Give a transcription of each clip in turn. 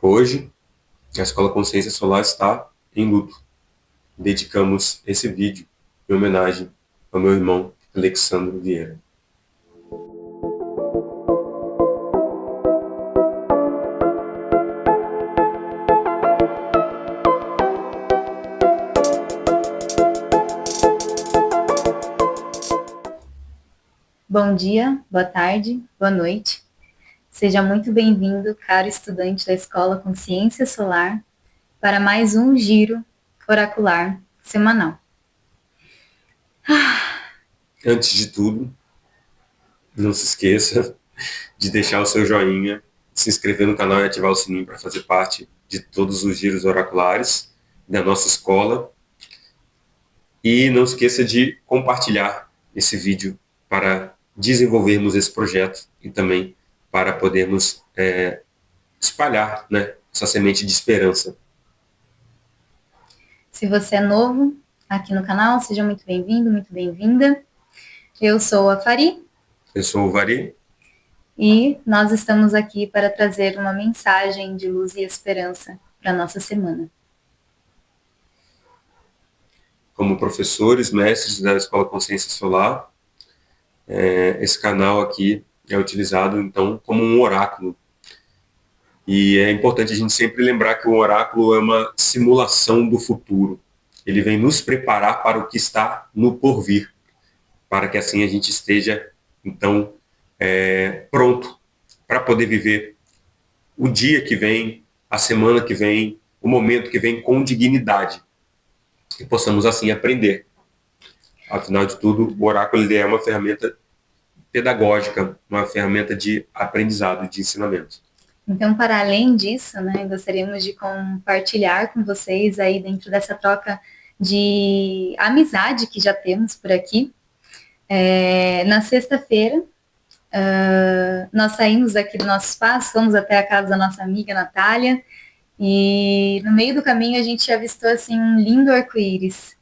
Hoje, a Escola Consciência Solar está em luto. Dedicamos esse vídeo em homenagem ao meu irmão Alexandro Vieira. Bom dia, boa tarde, boa noite. Seja muito bem-vindo, caro estudante da Escola Consciência Solar, para mais um giro oracular semanal. Antes de tudo, não se esqueça de deixar o seu joinha, se inscrever no canal e ativar o sininho para fazer parte de todos os giros oraculares da nossa escola. E não esqueça de compartilhar esse vídeo para desenvolvermos esse projeto e também para podermos espalhar, né, essa semente de esperança. Se você é novo aqui no canal, seja muito bem-vindo, muito bem-vinda. Eu sou a Fari. Eu sou o Vari. E nós estamos aqui para trazer uma mensagem de luz e esperança para a nossa semana. Como professores, mestres da Escola Consciência Solar, esse canal aqui é utilizado, então, como um oráculo. E é importante a gente sempre lembrar que o oráculo é uma simulação do futuro. Ele vem nos preparar para o que está no porvir, para que assim a gente esteja, então, pronto para poder viver o dia que vem, a semana que vem, o momento que vem com dignidade. E possamos assim aprender. Afinal de tudo, o oráculo ele é uma ferramenta pedagógica, uma ferramenta de aprendizado, de ensinamento. Então, para além disso, né, gostaríamos de compartilhar com vocês aí dentro dessa troca de amizade que já temos por aqui. Na sexta-feira, nós saímos aqui do nosso espaço, fomos até a casa da nossa amiga Natália, e no meio do caminho a gente avistou assim, um lindo arco-íris.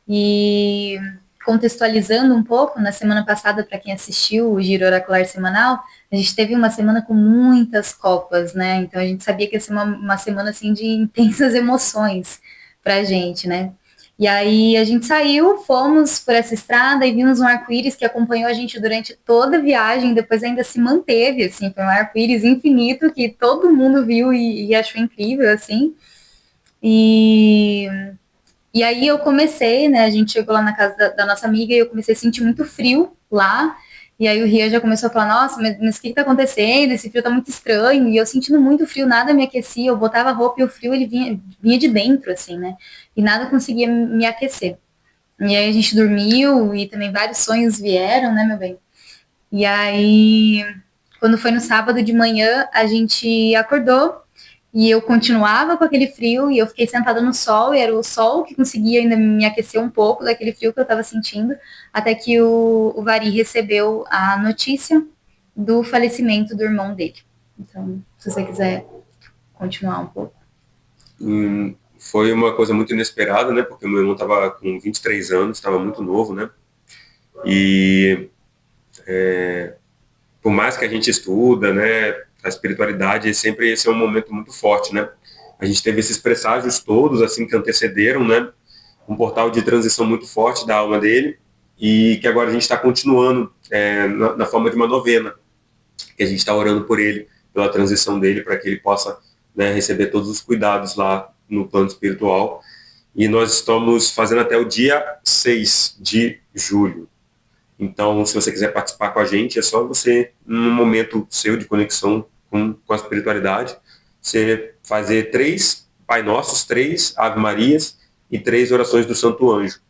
E contextualizando um pouco, na semana passada, para quem assistiu o Giro Oracular Semanal, a gente teve uma semana com muitas copas, né? Então a gente sabia que ia ser uma semana assim de intensas emoções pra gente, né? E aí a gente saiu, fomos por essa estrada e vimos um arco-íris que acompanhou a gente durante toda a viagem, depois ainda se manteve, assim, foi um arco-íris infinito que todo mundo viu e achou incrível, assim. E aí eu comecei, né, a gente chegou lá na casa da nossa amiga e eu comecei a sentir muito frio lá, e aí o Rian já começou a falar, nossa, mas o que tá acontecendo? Esse frio tá muito estranho, e eu sentindo muito frio, nada me aquecia, eu botava roupa e o frio ele vinha de dentro, assim, né, e nada conseguia me aquecer. E aí a gente dormiu e também vários sonhos vieram, né, meu bem? E aí, quando foi no sábado de manhã, a gente acordou e eu continuava com aquele frio e eu fiquei sentada no sol e era o sol que conseguia ainda me aquecer um pouco daquele frio que eu estava sentindo, até que o Vari recebeu a notícia do falecimento do irmão dele. Então, se você quiser continuar um pouco. Foi uma coisa muito inesperada, né? Porque meu irmão estava com 23 anos, estava muito novo, né? E por mais que a gente estuda, né? A espiritualidade sempre esse é um momento muito forte, né? A gente teve esses presságios todos, assim, que antecederam, né? Um portal de transição muito forte da alma dele e que agora a gente está continuando na forma de uma novena, que a gente está orando por ele, pela transição dele, para que ele possa, né, receber todos os cuidados lá no plano espiritual. E nós estamos fazendo até o dia 6 de julho. Então, se você quiser participar com a gente, é só você, num momento seu de conexão com a espiritualidade, você fazer 3 Pai Nossos, 3 Ave Marias e 3 orações do Santo Anjo,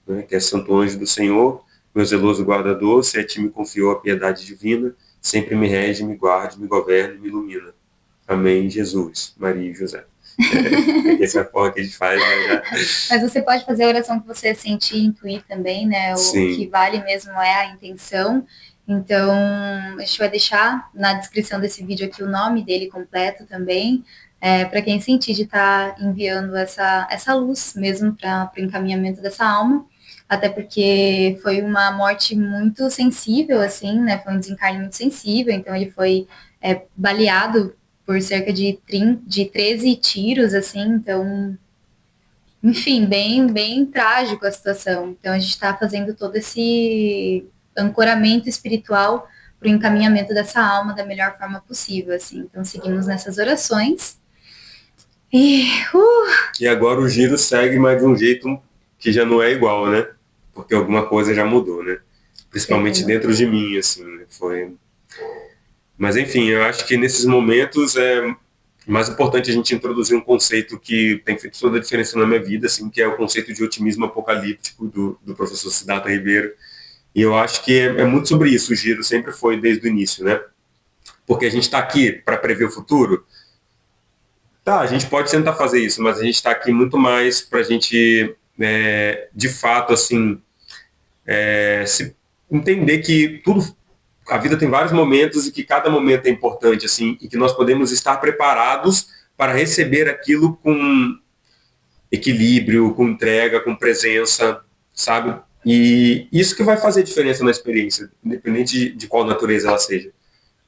né, que é Santo Anjo do Senhor, meu zeloso guardador, se a ti me confiou a piedade divina, sempre me rege, me guarde, me governe, me ilumina. Amém, Jesus, Maria e José. Essa é a forma que a gente faz, né? Mas você pode fazer a oração que você sentir e intuir também, né? Sim. O que vale mesmo é a intenção. Então, a gente vai deixar na descrição desse vídeo aqui o nome dele completo também, para quem sentir de estar enviando essa luz mesmo para o encaminhamento dessa alma, até porque foi uma morte muito sensível, assim, né? Foi um desencarne muito sensível, então ele foi baleado por cerca de 13 tiros, assim, então, enfim, bem trágico a situação. Então a gente está fazendo todo esse ancoramento espiritual para o encaminhamento dessa alma da melhor forma possível, assim. Então seguimos nessas orações. E, E agora o giro segue, mas de um jeito que já não é igual, né? Porque alguma coisa já mudou, né? Principalmente certamente. dentro de mim, assim, né? Foi. Mas enfim, eu acho que nesses momentos é mais importante a gente introduzir um conceito que tem feito toda a diferença na minha vida, assim, que é o conceito de otimismo apocalíptico do professor Siddhartha Ribeiro. E eu acho que é muito sobre isso, o giro sempre foi desde o início, né? Porque a gente está aqui para prever o futuro. Tá, a gente pode tentar fazer isso, mas a gente está aqui muito mais para a gente, de fato, assim, se entender que tudo, a vida tem vários momentos e que cada momento é importante, assim, e que nós podemos estar preparados para receber aquilo com equilíbrio, com entrega, com presença, sabe? E isso que vai fazer diferença na experiência, independente de qual natureza ela seja.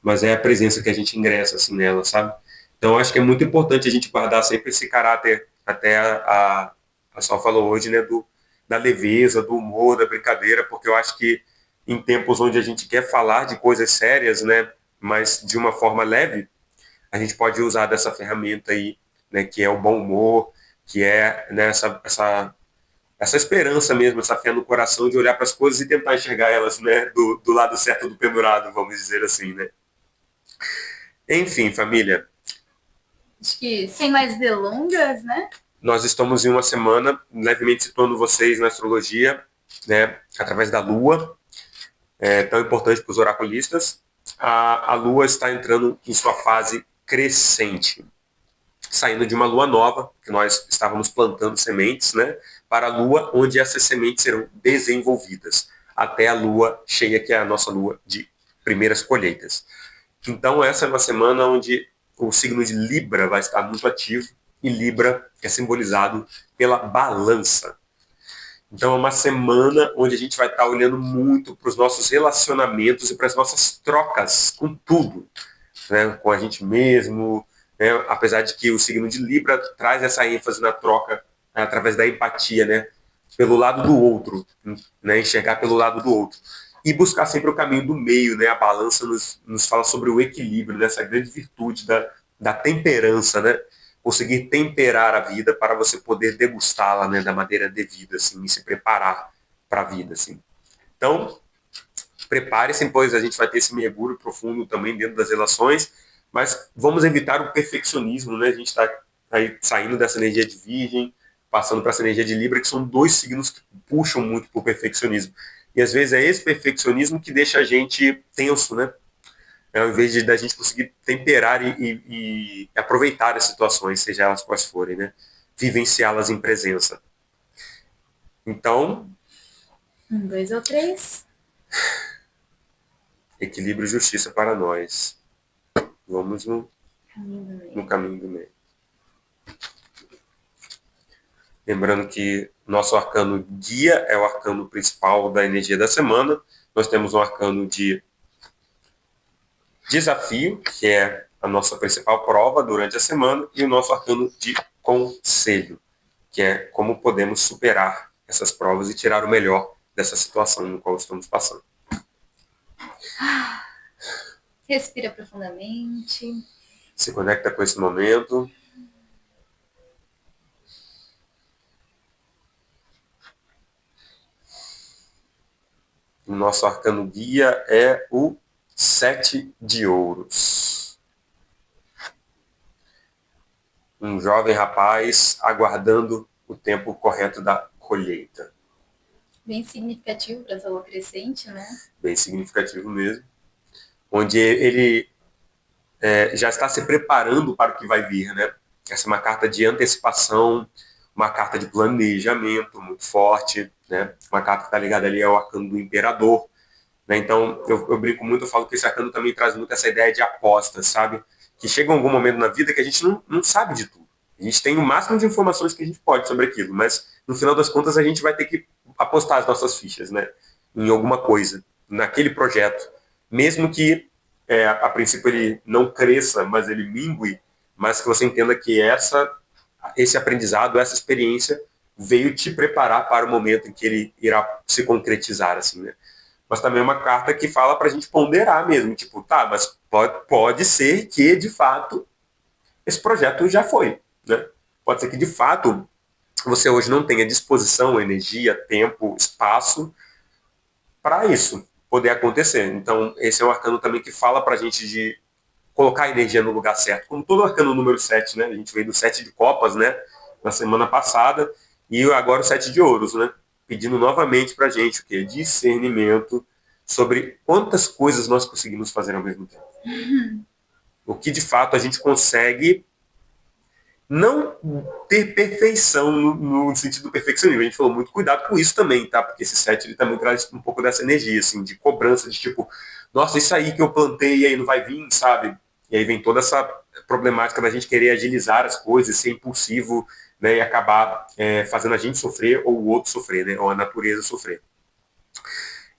Mas é a presença que a gente ingressa assim nela, sabe? Então acho que é muito importante a gente guardar sempre esse caráter, até a Sol falou hoje, né, da leveza, do humor, da brincadeira, porque eu acho que em tempos onde a gente quer falar de coisas sérias, né, mas de uma forma leve, a gente pode usar dessa ferramenta aí, né, que é o bom humor, que é, né, essa esperança mesmo, essa fé no coração de olhar para as coisas e tentar enxergar elas, né, do lado certo do pendurado, vamos dizer assim, né. Enfim, família, Acho que sem mais delongas, né? nós estamos em uma semana levemente situando vocês na astrologia, né, através da Lua, tão importante para os oraculistas. A Lua está entrando em sua fase crescente, saindo de uma Lua nova, que nós estávamos plantando sementes, né, para a Lua, onde essas sementes serão desenvolvidas, até a Lua cheia, que é a nossa Lua de primeiras colheitas. Então, essa é uma semana onde o signo de Libra vai estar muito ativo, e Libra é simbolizado pela balança. Então, é uma semana onde a gente vai estar olhando muito para os nossos relacionamentos e para as nossas trocas com tudo, né? Com a gente mesmo, né? Apesar de que o signo de Libra traz essa ênfase na troca, né? Através da empatia, né? Pelo lado do outro, né? Enxergar pelo lado do outro. E buscar sempre o caminho do meio, né? A balança nos fala sobre o equilíbrio, dessa grande virtude da temperança, né? Conseguir temperar a vida para você poder degustá-la, né? Da maneira devida, assim, e se preparar para a vida, assim. Então, prepare-se, pois a gente vai ter esse mergulho profundo também dentro das relações, mas vamos evitar o perfeccionismo, né? A gente está aí saindo dessa energia de Virgem, passando para essa energia de Libra, que são dois signos que puxam muito para o perfeccionismo. E às vezes é esse perfeccionismo que deixa a gente tenso, né? Ao invés de da gente conseguir temperar e aproveitar as situações, seja elas quais forem, né? Vivenciá-las em presença. Então, 1, 2 ou 3. equilíbrio e justiça para nós. Vamos no caminho do meio. Lembrando que nosso arcano guia é o arcano principal da energia da semana. Nós temos um arcano de desafio, que é a nossa principal prova durante a semana, e o nosso arcano de conselho, que é como podemos superar essas provas e tirar o melhor dessa situação no qual estamos passando. Respira profundamente. Se conecta com esse momento. O nosso arcano guia é o 7 de ouros. Um jovem rapaz aguardando o tempo correto da colheita. Bem significativo para essa lua crescente, né? Bem significativo mesmo. Onde ele já está se preparando para o que vai vir, né? Essa é uma carta de antecipação, uma carta de planejamento muito forte, né? Uma carta que está ligada ali ao arcano do imperador, né? Então, eu brinco muito, eu falo que esse arcano também traz muito essa ideia de aposta, sabe? Que chega algum momento na vida que a gente não sabe de tudo. A gente tem o máximo de informações que a gente pode sobre aquilo, mas no final das contas a gente vai ter que apostar as nossas fichas, né? Em alguma coisa, naquele projeto. Mesmo que a princípio ele não cresça, mas ele mingue, mas que você entenda que esse aprendizado, essa experiência veio te preparar para o momento em que ele irá se concretizar, assim, né? Mas também é uma carta que fala para a gente ponderar mesmo, tipo, tá, mas pode ser que, de fato, esse projeto já foi, né? Pode ser que, de fato, você hoje não tenha disposição, energia, tempo, espaço para isso poder acontecer. Então, esse é um arcano também que fala para a gente de colocar a energia no lugar certo. Como todo arcano número 7, né? A gente veio do 7 de copas, né? Na semana passada, e agora o 7 de ouros, né? Pedindo novamente para a gente o quê? Discernimento sobre quantas coisas nós conseguimos fazer ao mesmo tempo. O que de fato a gente consegue não ter perfeição no sentido do perfeccionismo. A gente falou muito cuidado com isso também, tá? Porque esse 7 ele também traz um pouco dessa energia, assim, de cobrança, de tipo, nossa, isso aí que eu plantei e aí não vai vir, sabe? E aí vem toda essa problemática da gente querer agilizar as coisas, ser impulsivo, né? E acabar fazendo a gente sofrer ou o outro sofrer, né? Ou a natureza sofrer.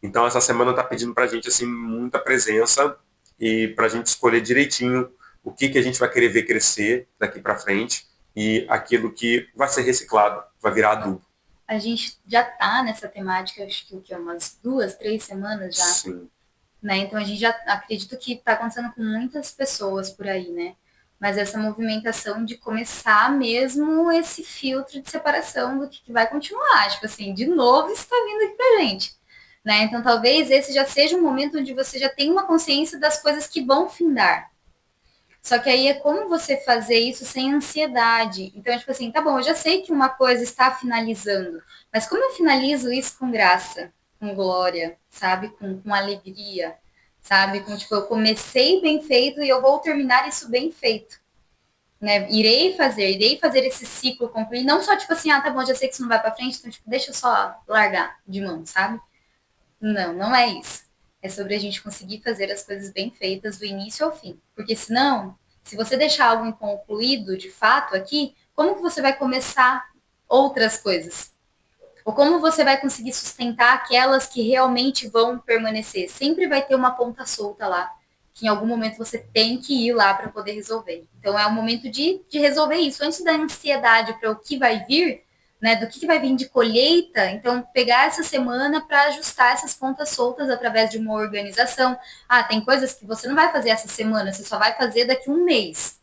Então essa semana está pedindo para a gente assim muita presença e para a gente escolher direitinho o que a gente vai querer ver crescer daqui para frente e aquilo que vai ser reciclado, vai virar adubo. A gente já está nessa temática, acho que o que, umas 2, 3 semanas já. Sim. Né? Então a gente já acredito que está acontecendo com muitas pessoas por aí, né? Mas essa movimentação de começar mesmo esse filtro de separação do que vai continuar. Tipo assim, de novo isso está vindo aqui pra gente. Né? Então talvez esse já seja um momento onde você já tem uma consciência das coisas que vão findar. Só que aí é como você fazer isso sem ansiedade. Então, tipo assim, tá bom, eu já sei que uma coisa está finalizando, mas como eu finalizo isso com graça, com glória, sabe? Com alegria, sabe? Com, tipo, eu comecei bem feito e eu vou terminar isso bem feito. Né? Irei fazer esse ciclo concluir, não só tipo assim, ah, tá bom, já sei que isso não vai para frente, então tipo, deixa eu só largar de mão, sabe? Não, não é isso. É sobre a gente conseguir fazer as coisas bem feitas do início ao fim. Porque senão, se você deixar algo inconcluído de fato aqui, como que você vai começar outras coisas? Ou como você vai conseguir sustentar aquelas que realmente vão permanecer? Sempre vai ter uma ponta solta lá, que em algum momento você tem que ir lá para poder resolver. Então é o momento de resolver isso. Antes da ansiedade para o que vai vir, né, do que vai vir de colheita, então pegar essa semana para ajustar essas pontas soltas através de uma organização. Ah, tem coisas que você não vai fazer essa semana, você só vai fazer daqui a um mês.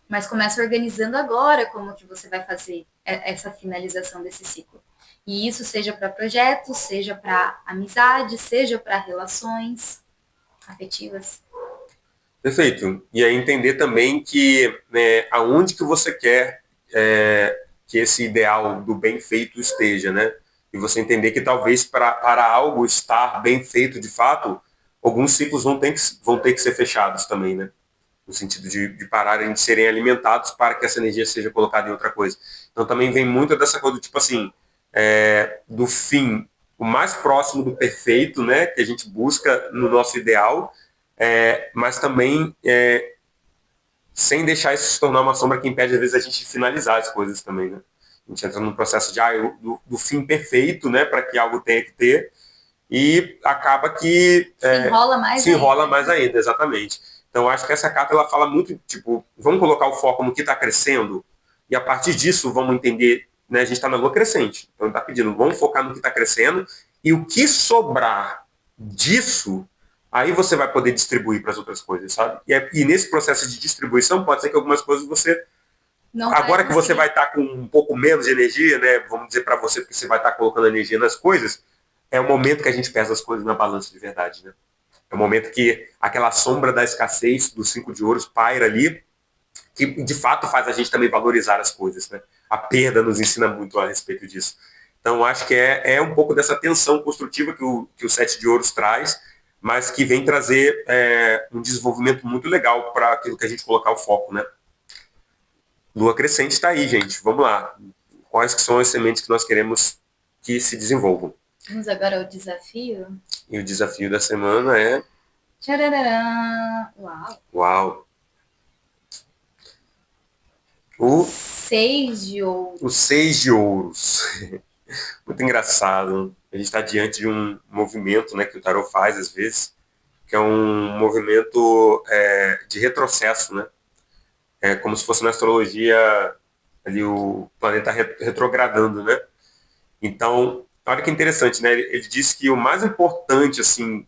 Mas começa organizando agora como que você vai fazer essa finalização desse ciclo. E isso seja para projetos, seja para amizade, seja para relações afetivas. Perfeito. E aí entender também que aonde que você quer que esse ideal do bem feito esteja, né? E você entender que talvez para algo estar bem feito de fato, alguns ciclos vão ter que ser fechados também, né? No sentido de pararem de serem alimentados para que essa energia seja colocada em outra coisa. Então também vem muito dessa coisa do tipo assim, do fim, o mais próximo do perfeito, né? Que a gente busca no nosso ideal, mas também sem deixar isso se tornar uma sombra que impede, às vezes, a gente finalizar as coisas também, né? A gente entra num processo do fim perfeito, né, para que algo tenha que ter, e acaba que se enrola mais ainda, exatamente. Então, acho que essa carta ela fala muito, tipo, vamos colocar o foco no que está crescendo, e a partir disso vamos entender, né, a gente está na lua crescente, então está pedindo, vamos focar no que está crescendo, e o que sobrar disso aí você vai poder distribuir para as outras coisas, sabe? E nesse processo de distribuição, pode ser que algumas coisas você. Não Agora que você vai estar com um pouco menos de energia, né? Vamos dizer para você, porque você vai estar colocando energia nas coisas, é o momento que a gente pesa as coisas na balança de verdade, né? É o momento que aquela sombra da escassez dos 5 de ouros paira ali, que de fato faz a gente também valorizar as coisas, né? A perda nos ensina muito a respeito disso. Então, acho que é um pouco dessa tensão construtiva que o 7 de ouros traz, mas que vem trazer um desenvolvimento muito legal para aquilo que a gente colocar o foco, né? Lua crescente está aí, gente. Vamos lá. Quais que são as sementes que nós queremos que se desenvolvam? Vamos agora ao desafio? E o desafio da semana é... Tchararã! Uau! Uau! O 6 de ouros. O 6 de ouros. Muito engraçado. A gente está diante de um movimento, né, que o tarot faz às vezes, que é um movimento de retrocesso, né? É como se fosse na astrologia ali o planeta retrogradando, né? Então, olha que interessante, né? Ele disse que o mais importante, assim,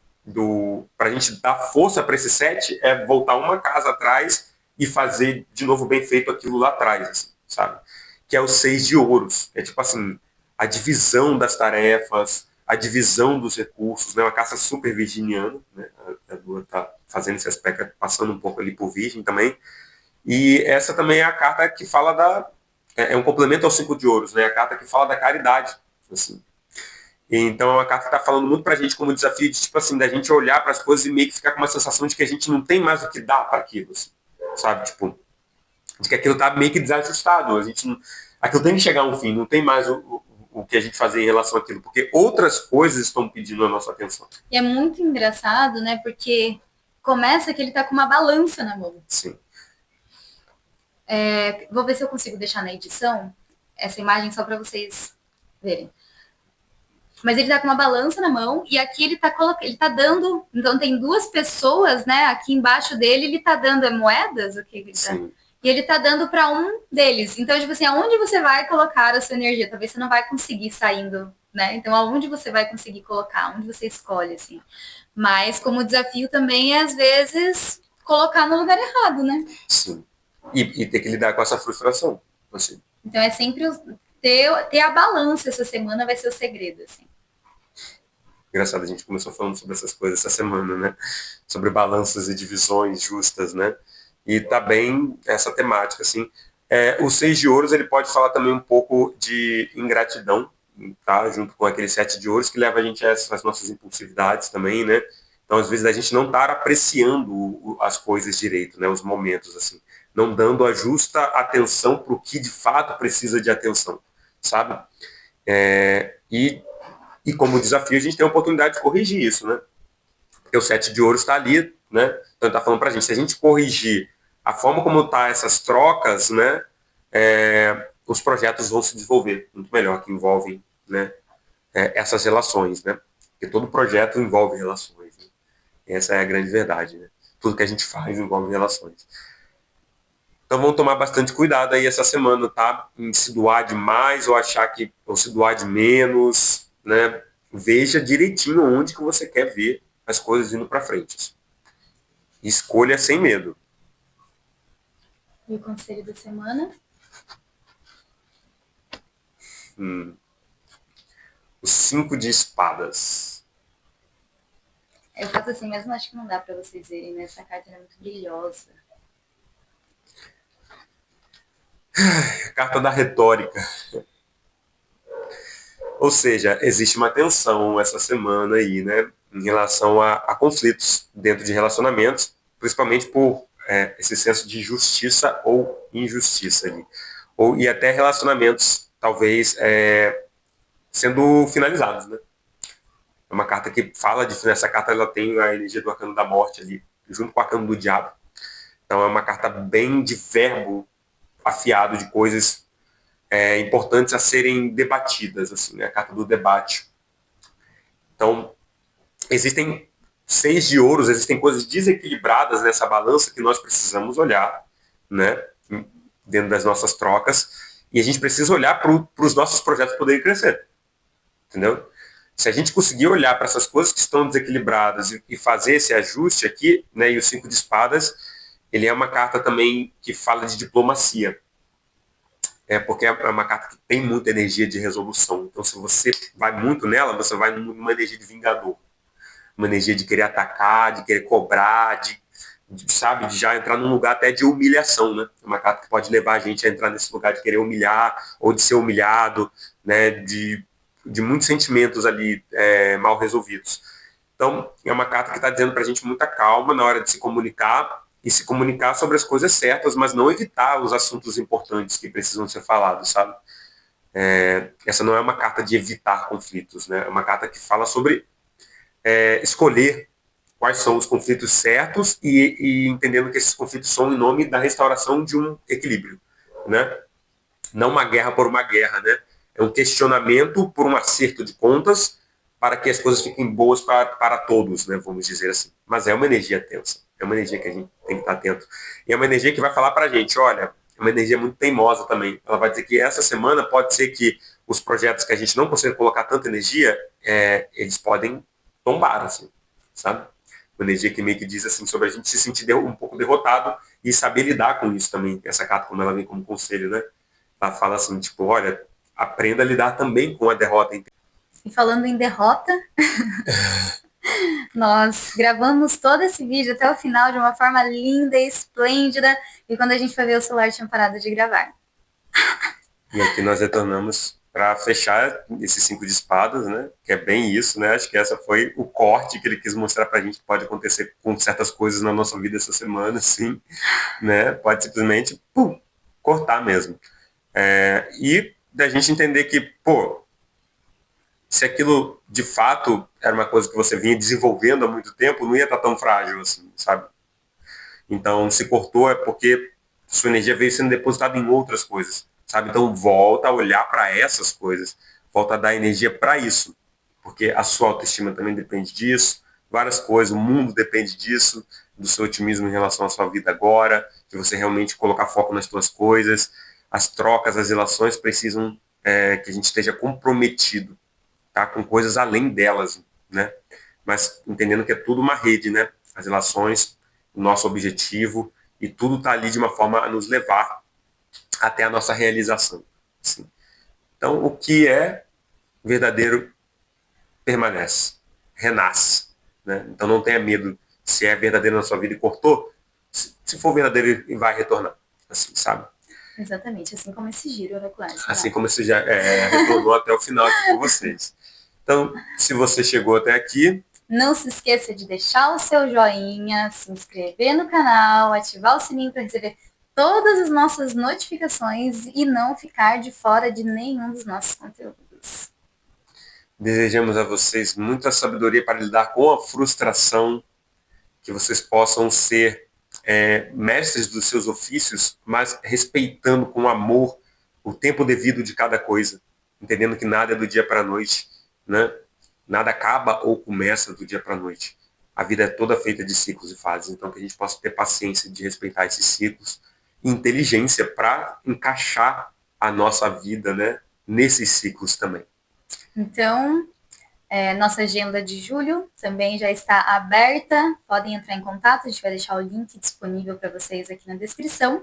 para a gente dar força para esse set é voltar uma casa atrás e fazer de novo bem feito aquilo lá atrás, assim, sabe? Que é o 6 de ouros. É tipo assim, a divisão das tarefas, a divisão dos recursos, né? Uma carta super virginiana, né? A Lua está fazendo esse aspecto, passando um pouco ali por Virgem também. E essa também é a carta que fala é um complemento ao 5 de ouros, né? A carta que fala da caridade, assim. Então é uma carta que está falando muito para a gente como desafio de, tipo assim, da gente olhar para as coisas e meio que ficar com uma sensação de que a gente não tem mais o que dar para aquilo, assim, sabe? Tipo, de que aquilo está meio que desajustado. A gente não, aquilo tem que chegar a um fim, não tem mais o que a gente fazer em relação àquilo, porque outras coisas estão pedindo a nossa atenção. E é muito engraçado, né? Porque começa que ele tá com uma balança na mão. Sim. Vou ver se eu consigo deixar na edição essa imagem só para vocês verem. Mas ele tá com uma balança na mão e aqui ele tá dando. Então tem duas pessoas, né? Aqui embaixo dele ele tá dando moedas, o que ele tá? Sim. E ele tá dando para um deles. Então, tipo assim, aonde você vai colocar a sua energia? Talvez você não vai conseguir saindo, né? Então, aonde você vai conseguir colocar? Onde você escolhe, assim. Mas, como desafio também é, às vezes, colocar no lugar errado, né? Sim. E ter que lidar com essa frustração, assim. Então, é sempre ter a balança essa semana vai ser o segredo, assim. Engraçado, a gente começou falando sobre essas coisas essa semana, né? Sobre balanças e divisões justas, né? E tá bem essa temática, assim. O 6 de ouros, ele pode falar também um pouco de ingratidão, tá? Junto com aquele 7 de ouros, que leva a gente a essas nossas impulsividades também, né? Então, às vezes, a gente não tá apreciando as coisas direito, né? Os momentos, assim. Não dando a justa atenção para o que, de fato, precisa de atenção, sabe? E como desafio, a gente tem a oportunidade de corrigir isso, né? Porque o 7 de ouros está ali, né? Então, ele está falando para a gente, se a gente corrigir a forma como tá essas trocas, né? Os projetos vão se desenvolver muito melhor, que envolvem, né? Essas relações, né? Porque todo projeto envolve relações. Né? Essa é a grande verdade, né? Tudo que a gente faz envolve relações. Então vamos tomar bastante cuidado aí essa semana, tá? Em se doar demais ou se doar de menos, né? Veja direitinho onde que você quer ver as coisas indo para frente. Escolha sem medo. E o conselho da semana? O 5 de espadas. Eu faço assim, mas não acho que não dá para vocês verem, né? Essa carta é muito brilhosa. A carta da retórica. Ou seja, existe uma tensão essa semana aí, né? Em relação a conflitos dentro de relacionamentos, principalmente por esse senso de justiça ou injustiça ali. E até relacionamentos, talvez, sendo finalizados, né? É uma carta que fala de essa carta, ela tem a energia do arcano da morte ali, junto com o arcano do diabo. Então é uma carta bem de verbo afiado, de coisas importantes a serem debatidas, assim, né? A carta do debate. Então, existem 6 de ouros, existem coisas desequilibradas nessa balança que nós precisamos olhar, né? Dentro das nossas trocas, e a gente precisa olhar para os nossos projetos poderem crescer, entendeu? Se a gente conseguir olhar para essas coisas que estão desequilibradas e fazer esse ajuste aqui, né? E o 5 de espadas, ele é uma carta também que fala de diplomacia. Porque é uma carta que tem muita energia de resolução. Então, se você vai muito nela, você vai numa energia de vingador. Uma energia de querer atacar, de querer cobrar, sabe, de já entrar num lugar até de humilhação, né? É uma carta que pode levar a gente a entrar nesse lugar de querer humilhar ou de ser humilhado, né? De muitos sentimentos ali mal resolvidos. Então, é uma carta que está dizendo para a gente muita calma na hora de se comunicar e se comunicar sobre as coisas certas, mas não evitar os assuntos importantes que precisam ser falados, sabe? Essa não é uma carta de evitar conflitos, né? É uma carta que fala sobre escolher quais são os conflitos certos e entendendo que esses conflitos são em nome da restauração de um equilíbrio, né? Não uma guerra por uma guerra, né? É um questionamento por um acerto de contas, para que as coisas fiquem boas para todos, né, vamos dizer assim. Mas é uma energia tensa, é uma energia que a gente tem que estar atento. E é uma energia que vai falar para a gente, olha, é uma energia muito teimosa também. Ela vai dizer que essa semana pode ser que os projetos que a gente não consegue colocar tanta energia, eles podem tombar, assim, sabe? Uma energia que meio que diz assim sobre a gente se sentir um pouco derrotado e saber lidar com isso também. Essa carta, como ela vem como conselho, né? Ela fala assim, tipo, olha, aprenda a lidar também com a derrota. E falando em derrota, nós gravamos todo esse vídeo até o final de uma forma linda e esplêndida, e quando a gente foi ver o celular tinha parado de gravar. E aqui nós retornamos para fechar esses 5 de espadas, né? Que é bem isso, né? Acho que essa foi o corte que ele quis mostrar para a gente que pode acontecer com certas coisas na nossa vida essa semana, sim, né? Pode simplesmente cortar mesmo. E da gente entender que, pô, se aquilo de fato era uma coisa que você vinha desenvolvendo há muito tempo, não ia estar tão frágil assim, sabe? Então, se cortou é porque sua energia veio sendo depositada em outras coisas, sabe? Então, volta a olhar para essas coisas, volta a dar energia para isso, porque a sua autoestima também depende disso, várias coisas, o mundo depende disso, do seu otimismo em relação à sua vida agora, de você realmente colocar foco nas suas coisas, as trocas, as relações precisam que a gente esteja comprometido, tá? Com coisas além delas, né? Mas entendendo que é tudo uma rede, né? As relações, o nosso objetivo, e tudo está ali de uma forma a nos levar até a nossa realização. Assim. Então, o que é verdadeiro permanece, renasce. Né? Então, não tenha medo se é verdadeiro na sua vida e cortou, se for verdadeiro, vai retornar. Assim, sabe? Exatamente, assim como esse giro oracular. Assim como esse já retornou até o final aqui com vocês. Então, se você chegou até aqui, não se esqueça de deixar o seu joinha, se inscrever no canal, ativar o sininho para receber todas as nossas notificações e não ficar de fora de nenhum dos nossos conteúdos. desejamos a vocês muita sabedoria para lidar com a frustração, que vocês possam ser mestres dos seus ofícios, mas respeitando com amor o tempo devido de cada coisa, entendendo que nada é do dia para a noite, né? Nada acaba ou começa do dia para a noite. A vida é toda feita de ciclos e fases, então que a gente possa ter paciência de respeitar esses ciclos e inteligência para encaixar a nossa vida, né, nesses ciclos também. Então, nossa agenda de julho também já está aberta. Podem entrar em contato, a gente vai deixar o link disponível para vocês aqui na descrição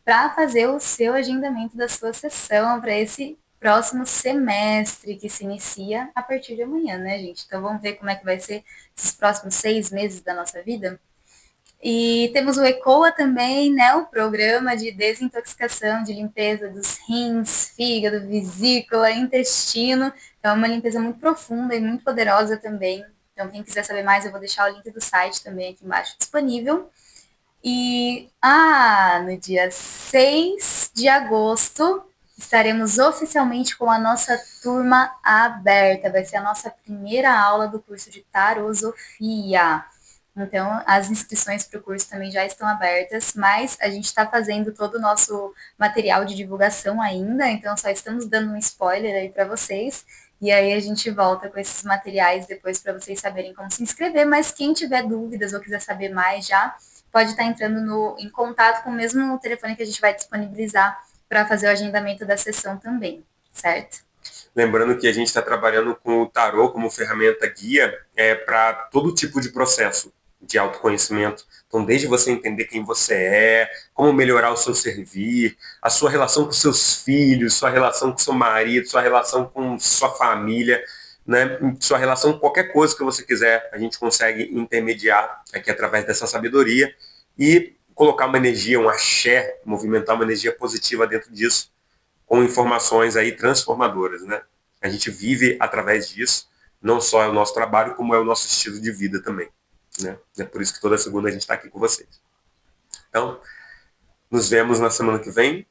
para fazer o seu agendamento da sua sessão para esse próximo semestre que se inicia a partir de amanhã, né, gente? Então vamos ver como é que vai ser esses próximos 6 meses da nossa vida. E temos o ECOA também, né, o programa de desintoxicação, de limpeza dos rins, fígado, vesícula, intestino. Então é uma limpeza muito profunda e muito poderosa também. Então quem quiser saber mais, eu vou deixar o link do site também aqui embaixo disponível. E no dia 6 de agosto estaremos oficialmente com a nossa turma aberta. Vai ser a nossa primeira aula do curso de Tarosofia. Então, as inscrições para o curso também já estão abertas, mas a gente está fazendo todo o nosso material de divulgação ainda, então só estamos dando um spoiler aí para vocês. E aí a gente volta com esses materiais depois para vocês saberem como se inscrever, mas quem tiver dúvidas ou quiser saber mais já, pode estar entrando em contato com o mesmo telefone que a gente vai disponibilizar para fazer o agendamento da sessão também, certo? Lembrando que a gente está trabalhando com o tarô como ferramenta guia para todo tipo de processo de autoconhecimento. Então, desde você entender quem você é, como melhorar o seu servir, a sua relação com seus filhos, sua relação com seu marido, sua relação com sua família, né? Sua relação com qualquer coisa que você quiser, a gente consegue intermediar aqui através dessa sabedoria e colocar uma energia, um axé, movimentar uma energia positiva dentro disso, com informações aí transformadoras, né? A gente vive através disso, não só é o nosso trabalho, como é o nosso estilo de vida também, né? É por isso que toda segunda a gente está aqui com vocês. Então, nos vemos na semana que vem,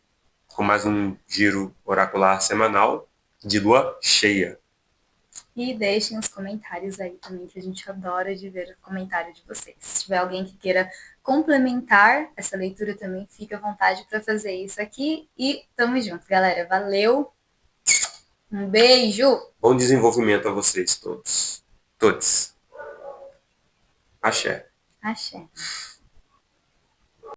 com mais um giro oracular semanal de lua cheia. E deixem os comentários aí também, que a gente adora de ver o comentário de vocês. Se tiver alguém que queira complementar essa leitura também, fique à vontade para fazer isso aqui. E tamo junto, galera. Valeu! Um beijo! Bom desenvolvimento a vocês todos. Todos. Axé. Axé.